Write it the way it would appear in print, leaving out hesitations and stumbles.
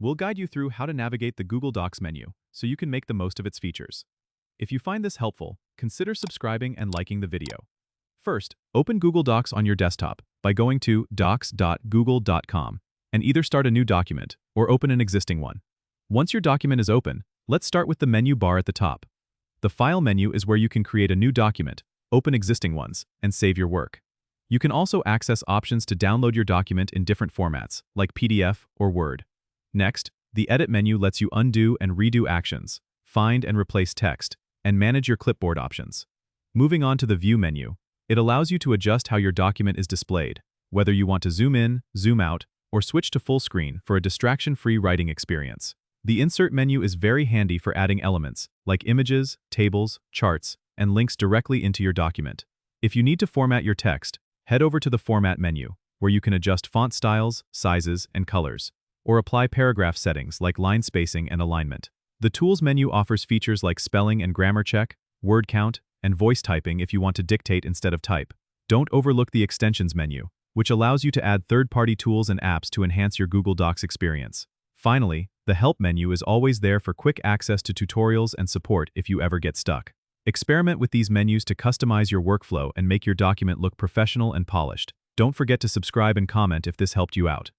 We'll guide you through how to navigate the Google Docs menu so you can make the most of its features. If you find this helpful, consider subscribing and liking the video. First, open Google Docs on your desktop by going to docs.google.com and either start a new document or open an existing one. Once your document is open, let's start with the menu bar at the top. The File menu is where you can create a new document, open existing ones, and save your work. You can also access options to download your document in different formats, like PDF or Word. Next, the Edit menu lets you undo and redo actions, find and replace text, and manage your clipboard options. Moving on to the View menu, it allows you to adjust how your document is displayed, whether you want to zoom in, zoom out, or switch to full screen for a distraction-free writing experience. The Insert menu is very handy for adding elements, like images, tables, charts, and links directly into your document. If you need to format your text, head over to the Format menu, where you can adjust font styles, sizes, and colors, or apply paragraph settings like line spacing and alignment. The Tools menu offers features like spelling and grammar check, word count, and voice typing if you want to dictate instead of type. Don't overlook the Extensions menu, which allows you to add third-party tools and apps to enhance your Google Docs experience. Finally, the Help menu is always there for quick access to tutorials and support if you ever get stuck. Experiment with these menus to customize your workflow and make your document look professional and polished. Don't forget to subscribe and comment if this helped you out.